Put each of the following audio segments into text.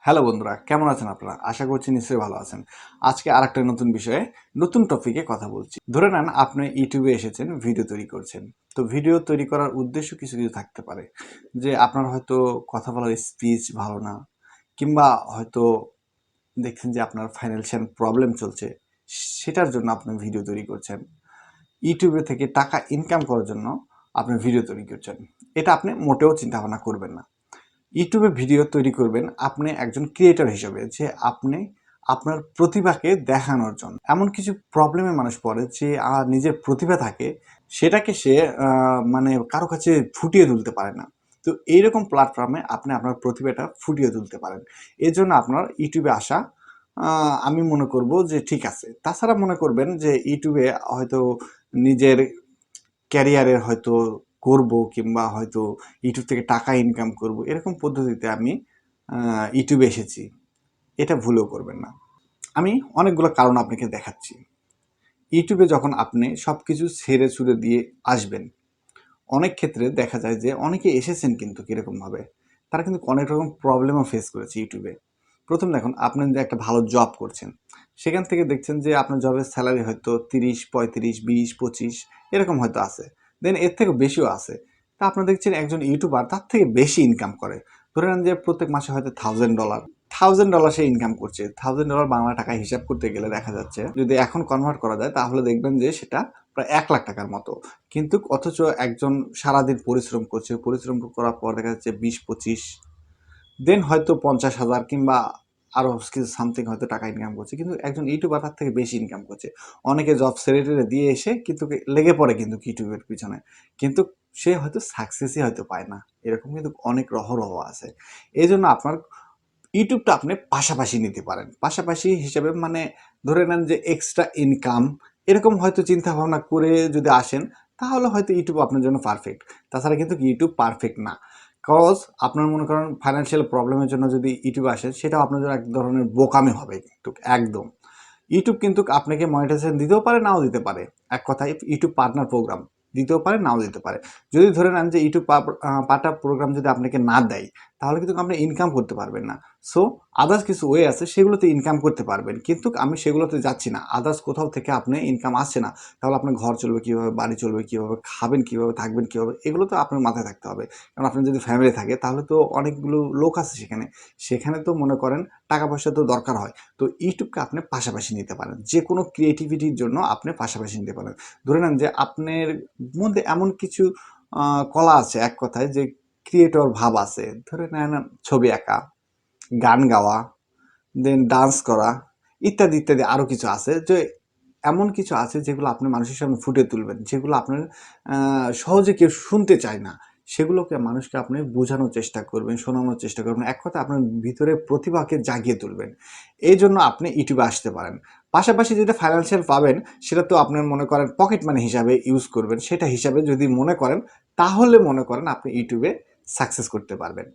Hello বন্ধুরা, কেমন আছেন আপনারা? আশা করছি নিশ্চয়ই ভালো আছেন। আজকে আরেকটা নতুন বিষয়ে, নতুন টপিকে কথা বলছি। ধরে নেন আপনি ইউটিউবে এসেছেন, ভিডিও তৈরি করছেন। তো ভিডিও তৈরি করার উদ্দেশ্য কিছু থাকতে পারে। যে আপনার হয়তো কথা বলার স্পিচ ভালো না, কিংবা হয়তো দেখছেন যে আপনার ফাইন্যান্সিয়াল প্রবলেম চলছে, সেটার জন্য আপনি ভিডিও তৈরি করছেন। ইউটিউবে থেকে টাকা ইনকাম করার জন্য আপনি ভিডিও তৈরি করছেন। এটা আপনি মোটেও চিন্তা ভাবনা করবেন না। ইউটিউবে ভিডিও তৈরি করবেন আপনি একজন ক্রিয়েটর হিসেবে, যে আপনি আপনার প্রতিভাকে দেখানোর জন্য। এমন কিছু প্রবলেমে মানুষ পড়ে যে নিজের প্রতিভা থাকে, সেটাকে সে মানে কারো কাছে ফুটিয়ে তুলতে পারে না। তো এইরকম প্ল্যাটফর্মে আপনি আপনার প্রতিভাটা ফুটিয়ে তুলতে পারেন। এর জন্য আপনার ইউটিউবে আসা আমি মনে করব যে ঠিক আছে। তাছাড়া মনে করবেন যে ইউটিউবে হয়তো নিজের ক্যারিয়ারের হয়তো করব, কিংবা হয়তো ইউটিউব থেকে টাকা ইনকাম করব, এরকম পদ্ধতিতে আমি ইউটিউবে এসেছি, এটা ভুলেও করবেন না। আমি অনেকগুলো কারণ আপনাকে দেখাচ্ছি। ইউটিউবে যখন আপনি সব কিছু ছেড়ে ছুড়ে দিয়ে আসবেন, অনেক ক্ষেত্রে দেখা যায় যে অনেকে এসেছেন কিন্তু কীরকমভাবে, তারা কিন্তু অনেক রকম প্রবলেমও ফেস করেছে ইউটিউবে। প্রথম দেখুন, আপনি যে একটা ভালো জব করছেন, সেখান থেকে দেখছেন যে আপনার জবের স্যালারি হয়তো 30, 35, 20, 25 এরকম হয়তো আছে। দেন এর থেকে বেশিও আছে। তা আপনারা দেখছেন একজন ইউটিউবার তার থেকে বেশি ইনকাম করে। ধরে নেন যে প্রত্যেক মাসে হয়তো $1000 সে ইনকাম করছে। $1000 বাংলা টাকায় হিসাব করতে গেলে দেখা যাচ্ছে, যদি এখন কনভার্ট করা যায় তাহলে দেখবেন যে সেটা প্রায় ৳1,00,000 মতো। কিন্তু অথচ একজন সারাদিন পরিশ্রম করছে, পরিশ্রম করার পর দেখা যাচ্ছে 20, 25, দেন হয়তো 50,000 কিংবা আরও কিছু সামথিং হয়তো টাকা ইনকাম করছে। কিন্তু একজন ইউটিউবার তার থেকে বেশি ইনকাম করছে। অনেকে জব ছেড়ে টেরে দিয়ে এসে কিন্তু লেগে পড়ে কিন্তু ইউটিউবের পিছনে। কিন্তু সে হয়তো সাকসেসই হয়তো পায় না। এরকম কিন্তু অনেক রহ আছে। এজন্য আপনার ইউটিউবটা আপনি পাশাপাশি নিতে পারেন। পাশাপাশি হিসেবে মানে ধরে নেন যে এক্সট্রা ইনকাম, এরকম হয়তো চিন্তা ভাবনা করে যদি আসেন, তাহলে হয়তো ইউটিউব আপনার জন্য পারফেক্ট। তাছাড়া কিন্তু ইউটিউব পারফেক্ট না। কজ আপনার মনে করেন ফাইন্যান্সিয়াল প্রবলেমের জন্য যদি ইউটিউবে আসেন, সেটাও আপনার জন্য এক ধরনের বোকামি হবে কিন্তু একদম। ইউটিউব কিন্তু আপনাকে মনিটাইজেশন দিতেও পারে, নাও দিতে পারে। এক কথায় ইউটিউব পার্টনার প্রোগ্রাম দিতেও পারে, নাও দিতে পারে। যদি ধরে নেন যে ইউটিউব পার্টনার প্রোগ্রাম যদি আপনাকে না দেয়, তাহলে কিন্তু আপনি ইনকাম করতে পারবেন না। সো আদার্স কিছু ওয়ে আছে, সেগুলোতে ইনকাম করতে পারবেন। কিন্তু আমি সেগুলোতে যাচ্ছি না। আদার্স কোথাও থেকে আপনি ইনকাম আসছে না, তাহলে আপনার ঘর চলবে কীভাবে, বাড়ি চলবে কীভাবে, খাবেন কীভাবে, থাকবেন কীভাবে, এগুলো তো আপনার মাথায় থাকতে হবে। কারণ আপনার যদি ফ্যামিলি থাকে, তাহলে তো অনেকগুলো লোক আছে সেখানে। সেখানে তো মনে করেন টাকা পয়সা তো দরকার হয়। তো ইউটিউবকে আপনি পাশাপাশি নিতে পারেন। যে কোনো ক্রিয়েটিভিটির জন্য আপনি পাশাপাশি নিতে পারেন। ধরে নেন যে আপনার মধ্যে এমন কিছু কলা আছে, এক কথায় যে ক্রিয়েটর ভাব আছে। ধরে নেন ছবি আঁকা, গান গাওয়া, দেন ডান্স করা, ইত্যাদি, ইত্যাদি আরও কিছু আছে। যে এমন কিছু আছে যেগুলো আপনি মানুষের সামনে ফুটিয়ে তুলবেন, যেগুলো আপনার সহজে কেউ শুনতে চায় না। সেগুলোকে মানুষকে আপনি বোঝানোর চেষ্টা করবেন, শোনানোর চেষ্টা করবেন। এক কথায় আপনার ভিতরে প্রতিভাকে জাগিয়ে তুলবেন। এইজন্য আপনি ইউটিউবে আসতে পারেন। পাশাপাশি যেটা ফাইন্যান্সিয়াল পাবেন, সেটা তো আপনার মনে করেন পকেট মানি হিসাবে ইউজ করবেন। সেটা হিসাবে যদি মনে করেন, তাহলে মনে করেন আপনি ইউটিউবে সাকসেস করতে পারবেন।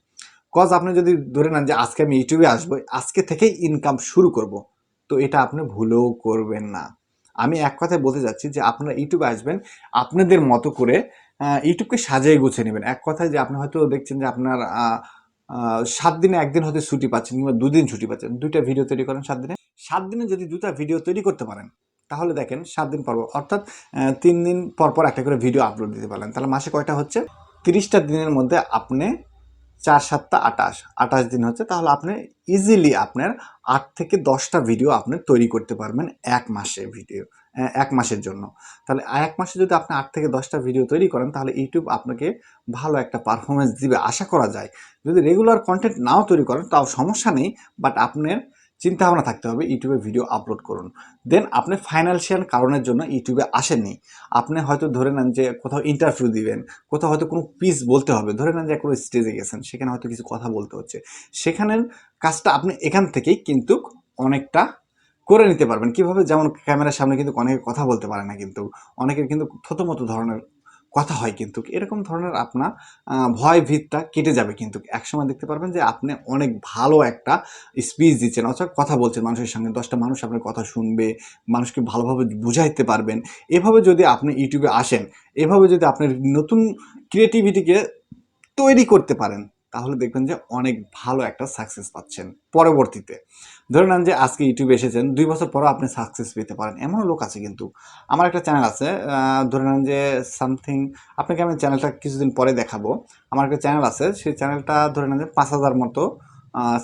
কজ আপনি যদি ধরে নেন যে আজকে আমি ইউটিউবে আসবো, আজকে থেকেই ইনকাম শুরু করব, তো এটা আপনি ভুলেও করবেন না। আমি এক কথায় বলতে চাচ্ছি যে আপনারা ইউটিউবে আসবেন, আপনাদের মতো করে ইউটিউবকে সাজিয়ে গুছিয়ে নেবেন। এক কথায় যে আপনি হয়তো দেখছেন যে আপনার ৭ দিনে ১ দিন হয়তো ছুটি পাচ্ছেন, কিংবা ২ দিন ছুটি পাচ্ছেন। ২ টা ভিডিও তৈরি করেন ৭ দিনে। ৭ দিনে যদি ২ টা ভিডিও তৈরি করতে পারেন, তাহলে দেখেন ৭ দিন পর অর্থাৎ ৩ দিন পর একটা করে ভিডিও আপলোড দিতে পারলেন। তাহলে মাসে কয়টা হচ্ছে? ৩০টা দিনের মধ্যে আপনি ৪ ৭ টা ২৮ দিন হচ্ছে। তাহলে আপনি ইজিলি আপনার ৮ থেকে ১০ টা ভিডিও আপনি তৈরি করতে পারবেন ১ মাসে ভিডিও ১ মাসের জন্য। তাহলে ১ মাসে যদি আপনি ৮ থেকে ১০ টা ভিডিও তৈরি করেন, তাহলে ইউটিউব আপনাকে ভালো একটা পারফরম্যান্স দিবে আশা করা যায়। যদি রেগুলার কনটেন্ট নাও তৈরি করেন, তাও সমস্যা নেই। বাট আপনার চিন্তাভাবনা থাকতে হবে ইউটিউবে ভিডিও আপলোড করুন। দেন আপনি ফাইন্যান্সিয়াল কারণের জন্য ইউটিউবে আসেননি। আপনি হয়তো ধরে নেন যে কোথাও ইন্টারভিউ দিবেন, কোথাও হয়তো কোনো পিস বলতে হবে। ধরে নেন যে কোনো স্টেজে গেছেন, সেখানে হয়তো কিছু কথা বলতে হচ্ছে। সেখানের কাজটা আপনি এখান থেকেই কিন্তু অনেকটা করে নিতে পারবেন। কিভাবে? যেমন ক্যামেরার সামনে কিন্তু অনেকে কথা বলতে পারে না কিন্তু। অনেকের কিন্তু থতমত ধরনের কথা হয় কিন্তু। এরকম ধরনের আপনার ভয় ভীতটা কেটে যাবে কিন্তু। একসময় দেখতে পারবেন যে আপনি অনেক ভালো একটা স্পিচ দিচ্ছেন, অর্থাৎ কথা বলছেন মানুষের সঙ্গে। ১০ টা মানুষ আপনার কথা শুনবে, মানুষকে ভালোভাবে বুঝাইতে পারবেন। এভাবে যদি আপনি ইউটিউবে আসেন, এভাবে যদি আপনি নতুন ক্রিয়েটিভিটিকে তৈরি করতে পারেন, তাহলে দেখবেন যে অনেক ভালো একটা সাকসেস পাচ্ছেন পরবর্তীতে। ধরে নেন যে আজকে ইউটিউবে এসেছেন, 2 বছর পরও আপনি সাকসেস পেতে পারেন। এমনও লোক আছে কিন্তু। আমার একটা চ্যানেল আছে, ধরে নেন যে সামথিং, আপনাকে আমি চ্যানেলটা কিছুদিন পরে দেখাবো। আমার একটা চ্যানেল আছে, সেই চ্যানেলটা ধরে নেন যে 5,000 মতো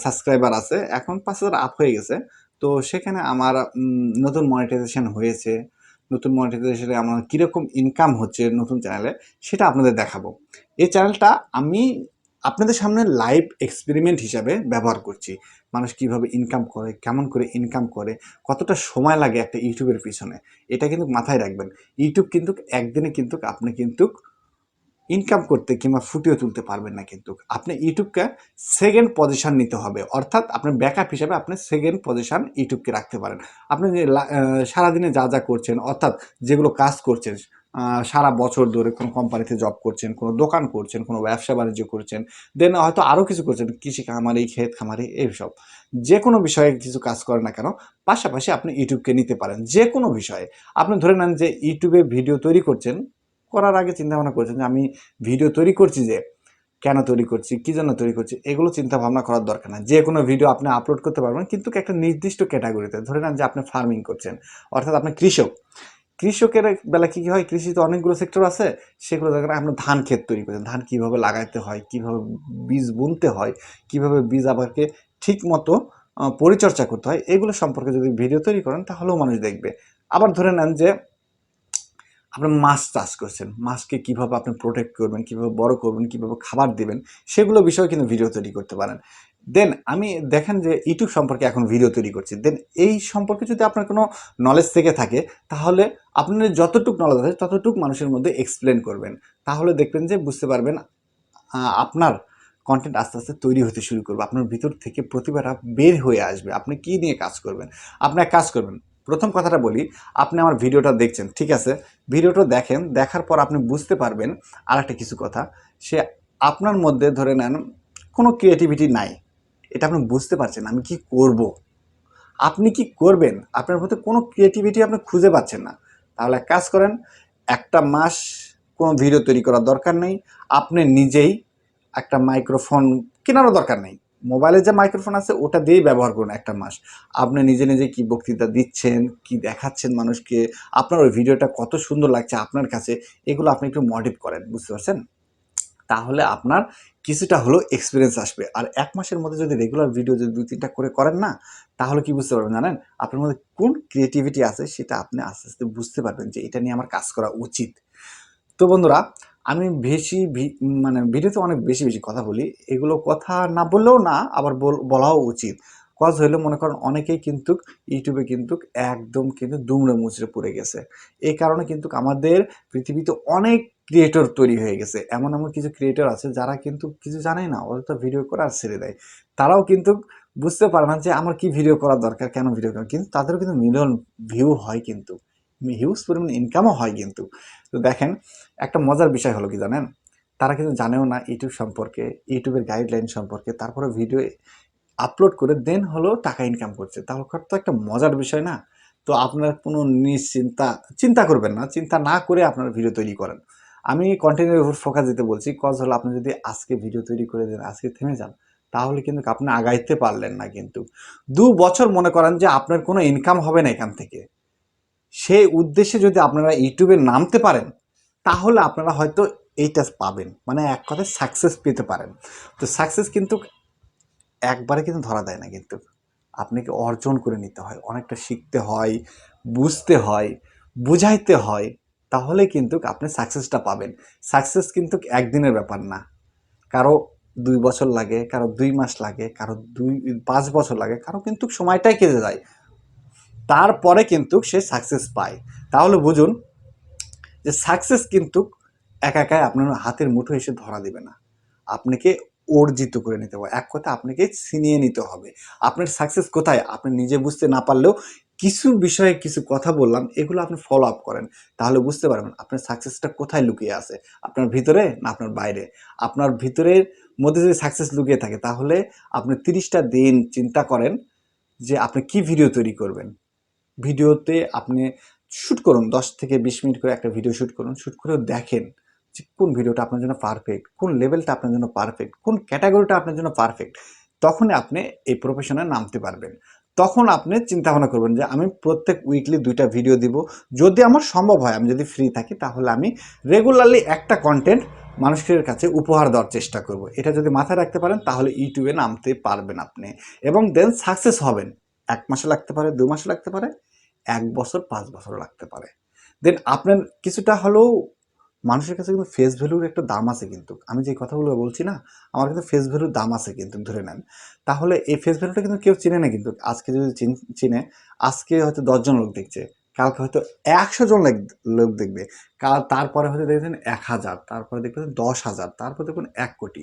সাবস্ক্রাইবার আছে। এখন 5,000 আপ হয়ে গেছে। তো সেখানে আমার নতুন মনিটাইজেশন হয়েছে। নতুন মনিটাইজেশনে আমার কীরকম ইনকাম হচ্ছে নতুন চ্যানেলে, সেটা আপনাদের দেখাবো। এই চ্যানেলটা আমি আপনাদের সামনে লাইভ এক্সপেরিমেন্ট হিসাবে ব্যবহার করছি। মানুষ কিভাবে ইনকাম করে, কেমন করে ইনকাম করে, কতটা সময় লাগে একটা ইউটিউবের পিছনে, এটা কিন্তু মাথায় রাখবেন। ইউটিউব কিন্তু একদিনে কিন্তু আপনি কিন্তু ইনকাম করতে কিংবা ফুটিয়ে তুলতে পারবেন না। কিন্তু আপনি ইউটিউবকে সেকেন্ড পজিশন নিতে হবে, অর্থাৎ আপনার ব্যাকআপ হিসাবে আপনি সেকেন্ড পজিশন ইউটিউবকে রাখতে পারেন। আপনি যে সারাদিনে যা যা করছেন, অর্থাৎ যেগুলো কাজ করছেন, সারা বছর ধরে কোনো কোম্পানিতে জব করছেন, কোনো দোকান করছেন, কোনো ব্যবসা বাণিজ্য করছেন, দেন হয়তো আরও কিছু করছেন, কৃষি খামারি, ক্ষেত খামারি, এইসব যে কোনো বিষয়ে কিছু কাজ করেন না কেন, পাশাপাশি আপনি ইউটিউবকে নিতে পারেন যে কোনো বিষয়ে। আপনি ধরে নেন যে ইউটিউবে ভিডিও তৈরি করছেন, করার আগে চিন্তা ভাবনা করছেন যে আমি ভিডিও তৈরি করছি, যে কেন তৈরি করছি, কি জন্য তৈরি করছি, এগুলো চিন্তা ভাবনা করার দরকার না। যে কোনো ভিডিও আপনি আপলোড করতে পারবেন, কিন্তু একটা নির্দিষ্ট ক্যাটাগরিতে। ধরে নেন যে আপনি ফার্মিং করছেন, অর্থাৎ আপনি কৃষক। কৃষকের বেলা কি হয়, কৃষিতে অনেকগুলো সেক্টর আছে, সেগুলো দেখেন আপনি ধান ক্ষেত তৈরি করছেন, ধান কিভাবে লাগাইতে হয়, কিভাবে বীজ বুনতে হয়, কিভাবে বীজ আবারকে ঠিক মতো পরিচর্যা করতে হয়, এগুলো সম্পর্কে যদি ভিডিও তৈরি করেন তাহলেও মানুষ দেখবে। আবার ধরে নেন যে আপনি মাছ চাষ করছেন, মাছকে কিভাবে আপনি প্রোটেক্ট করবেন, কিভাবে বড় করবেন, কিভাবে খাবার দিবেন, সেগুলো বিষয়ে কিন্তু ভিডিও তৈরি করতে পারেন। দেন আমি দেখেন যে ইউটিউব সম্পর্কে এখন ভিডিও তৈরি করছি, দেন এই সম্পর্কে যদি আপনার কোনো নলেজ থেকে থাকে, তাহলে আপনার যতটুকু নলেজ আছে ততটুকু মানুষের মধ্যে এক্সপ্লেন করবেন। তাহলে দেখবেন যে বুঝতে পারবেন আপনার কন্টেন্ট আস্তে আস্তে তৈরি হতে শুরু করবে, আপনার ভিতর থেকে প্রতিভাটা বের হয়ে আসবে। আপনি কি নিয়ে কাজ করবেন, আপনি এক কাজ করবেন। প্রথম কথাটা বলি, আপনি আমার ভিডিওটা দেখছেন, ঠিক আছে, ভিডিওটা দেখেন, দেখার পর আপনি বুঝতে পারবেন আর একটা কিছু কথা, সে আপনার মধ্যে ধরে নেন কোনো ক্রিয়েটিভিটি নাই, এটা আপনি বুঝতে পারছেন আমি কি করব, আপনি কি করবেন, আপনার মধ্যে কোনো ক্রিয়েটিভিটি আপনি খুঁজে পাচ্ছেন না। তাহলে এক কাজ করেন, একটা মাস কোনো ভিডিও তৈরি করার দরকার নেই, আপনি নিজেই একটা মাইক্রোফোন কেনারও দরকার নেই, মোবাইলে যে মাইক্রোফোন আছে ওটা দিয়েই ব্যবহার করুন একটা মাস। আপনি নিজে নিজে কি বক্তৃতা দিচ্ছেন, কি দেখাচ্ছেন মানুষকে, আপনার ওই ভিডিওটা কত সুন্দর লাগছে আপনার কাছে, এগুলো আপনি একটু মডিফাই করেন, বুঝতে পারছেন? তাহলে আপনার কিছুটা হলেও এক্সপিরিয়েন্স আসবে। আর ১ মাসের মধ্যে যদি রেগুলার ভিডিও যদি ২-৩টা করে করেন না, তাহলে কি বুঝতে পারবেন জানেন? আপনার মধ্যে কোন ক্রিয়েটিভিটি আছে সেটা আপনি আস্তে আস্তে বুঝতে পারবেন যে এটা নিয়ে আমার কাজ করা উচিত। তো বন্ধুরা, আমি বেশি মানে ভিডিওতে অনেক বেশি বেশি কথা বলি। এগুলো কথা না বললেও না, আবার বলাও উচিত। কজ হইলো মনে করেন অনেকেই কিন্তু ইউটিউবে কিন্তু একদম কিন্তু দুমড়ে মুচড়ে পড়ে গেছে। এই কারণে কিন্তু আমাদের পৃথিবীতে অনেক ক্রিয়েটর তৈরি হয়ে গেছে। এমন এমন কিছু ক্রিয়েটর আছে যারা কিন্তু কিছু জানেই না, ওরা তো ভিডিও করে আর ছেড়ে দেয়। তারাও কিন্তু বুঝতে পারে না যে আমার কি ভিডিও করা দরকার, কেন ভিডিও করা, কিন্তু তাদেরও কিন্তু মিলিয়ন ভিউ হয়, কিন্তু হিউজ পরিমাণ ইনকামও হয় কিন্তু। তো দেখেন, একটা মজার বিষয় হলো কি জানেন, তারা কিন্তু জানেও না ইউটিউব সম্পর্কে, ইউটিউবের গাইডলাইন সম্পর্কে, তারপরে ভিডিও আপলোড করে দেন হলো টাকা ইনকাম করছে। তাহলে তো একটা মজার বিষয় না? তো আপনার কোনো চিন্তা করবেন না, চিন্তা না করে আপনারা ভিডিও তৈরি করেন। আমি কন্টেন্টের উপর ফোকাস দিতে বলছি, কজ হলো আপনি যদি আজকে ভিডিও তৈরি করে দেন, আজকে থেমে যান, তাহলে কিন্তু আপনি আগাইতে পারলেন না কিন্তু। ২ বছর মনে করেন যে আপনার কোনো ইনকাম হবে না এখান থেকে। সেই উদ্দেশ্যে যদি আপনারা ইউটিউবে নামতে পারেন, তাহলে আপনারা হয়তো এইটা পাবেন। মানে এক কথায় সাকসেস পেতে পারেন। তো সাকসেস কিন্তু একবারে কিন্তু ধরা দেয় না কিন্তু। আপনাকে অর্জন করে নিতে হয়। অনেকটা শিখতে হয়, বুঝতে হয়, বুঝাইতে হয়। তাহলে কিন্তু আপনি সাকসেসটা পাবেন। সাকসেস কিন্তু একদিনের ব্যাপার না। কারো ২ বছর লাগে, কারো ২ মাস লাগে, কারো ৫ বছর লাগে, কারো কিন্তু সময়টাই কেটে যায়। তারপরে কিন্তু সে সাকসেস পায়। তাহলে বুঝুন যে সাকসেস কিন্তু একা একাই আপনার হাতের মুঠোয় এসে ধরা দিবে না, আপনাকে অর্জিত করে নিতে হবে। এক কথা আপনাকে ছিনিয়ে নিতে হবে। আপনার সাকসেস কোথায় আপনি নিজে বুঝতে না পারলেও কিছু বিষয়ে কিছু কথা বললাম, এগুলো আপনি ফলো আপ করেন, তাহলে বুঝতে পারবেন আপনার সাকসেসটা কোথায় লুকিয়ে আছে, আপনার ভিতরে না আপনার বাইরে। আপনার ভিতরের মধ্যে যদি সাকসেস লুকিয়ে থাকে, তাহলে আপনি ৩০টা দিন চিন্তা করেন যে আপনি কি ভিডিও তৈরি করবেন। ভিডিওতে আপনি শুট করুন, ১০ থেকে ২০ মিনিট করে একটা ভিডিও শুট করুন, শুট করেও দেখেন যে কোন ভিডিওটা আপনার জন্য পারফেক্ট, কোন লেভেলটা আপনার জন্য পারফেক্ট, কোন ক্যাটাগরিটা আপনার জন্য পারফেক্ট, তখনই আপনি এই প্রফেশনে নামতে পারবেন। তখন আপনি চিন্তা ভাবনা করবেন যে আমি প্রত্যেক উইকলি 2টা ভিডিও দিব। যদি আমার সম্ভব হয়, আমি যদি ফ্রি থাকি, তাহলে আমি রেগুলারলি একটা কন্টেন্ট মানুষের কাছে উপহার দেওয়ার চেষ্টা করব। এটা যদি মাথায় রাখতে পারেন তাহলে ইউটিউবে নামতে পারবেন আপনি, এবং দেন সাকসেস হবেন। 1 মাসে লাগতে পারে, 2 মাসে লাগতে পারে, 1 বছর, 5 বছরও লাগতে পারে। দেন আপনার কিছুটা হলেও মানুষের কাছে কিন্তু ফেস ভ্যালুর একটা দাম আছে কিন্তু। আমি যে কথাগুলো বলছি না, আমার কিন্তু ফেস ভ্যালুর দাম আছে কিন্তু, ধরে নেন। তাহলে এই ফেস ভ্যালুটা কিন্তু কেউ চিনে না কিন্তু। আজকে যদি চিনে, আজকে হয়তো 10 জন লোক দেখছে, কালকে হয়তো 100 জন লোক দেখবে, তারপরে হয়তো দেখবেন 1000, তারপরে দেখবেন 10,000, তারপর দেখবেন 1 কোটি।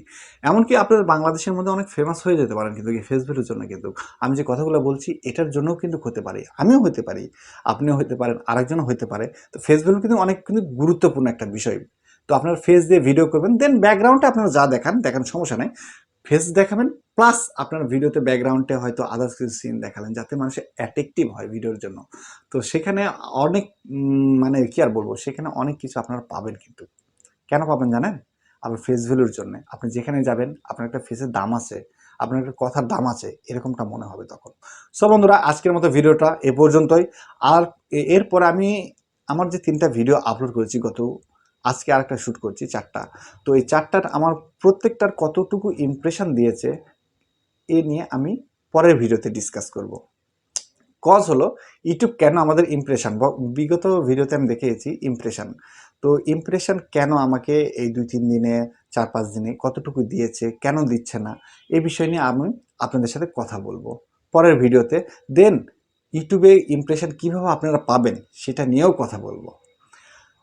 এমনকি আপনার বাংলাদেশের মধ্যে অনেক ফেমাস হয়ে যেতে পারেন কিন্তু এই ফেস ভ্যালুর জন্য কিন্তু। আমি যে কথাগুলো বলছি এটার জন্যও কিন্তু হতে পারি, আমিও হতে পারি, আপনিও হতে পারেন, আরেকজনও হতে পারে। তো ফেস ভ্যালু কিন্তু অনেক কিন্তু গুরুত্বপূর্ণ একটা বিষয়। তো আপনার ফেস দিয়ে ভিডিও করবেন, দেন ব্যাকগ্রাউন্ডে আপনারা যা দেখান সমস্যা নেই, ফেস দেখাবেন, প্লাস আপনার ভিডিওতে ব্যাকগ্রাউন্ডে হয়তো আদার্স কিছু সিন দেখালেন যাতে মানুষ অ্যাট্রাকটিভ হয় ভিডিওর জন্য। তো সেখানে অনেক মানে কি আর বলবো, সেখানে অনেক কিছু আপনারা পাবেন কিন্তু। কেন পাবেন জানেন? আপনার ফেস ভ্যালুর জন্য। আপনি যেখানে যাবেন আপনার একটা ফেসের দাম আছে, আপনার একটা কথার দাম আছে, এরকমটা মনে হবে তখন। সো বন্ধুরা, আজকের মতো ভিডিওটা এ পর্যন্তই। আর এরপর আমি আমার যে 3টা ভিডিও আপলোড করেছি আজকে আরেকটা শ্যুট করছি 4টা। তো এই 4টার আমার প্রত্যেকটার কতটুকু ইমপ্রেশন দিয়েছে এ নিয়ে আমি পরের ভিডিওতে ডিসকাস করব। কজ হলো ইউটিউব কেন আমাদের ইমপ্রেশন, বিগত ভিডিওতে আমি দেখিয়েছি ইমপ্রেশন। তো ইমপ্রেশন কেন আমাকে এই 2-3 দিনে, 4-5 দিনে কতটুকু দিয়েছে, কেন দিচ্ছে না, এই বিষয় নিয়ে আমি আপনাদের সাথে কথা বলবো পরের ভিডিওতে। দেন ইউটিউবে ইমপ্রেশন কিভাবে আপনারা পাবেন সেটা নিয়েও কথা বলবো।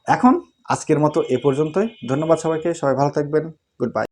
এখন আজকের মতো এ পর্যন্তই। ধন্যবাদ সবাইকে, সবাই ভালো থাকবেন। Good bye.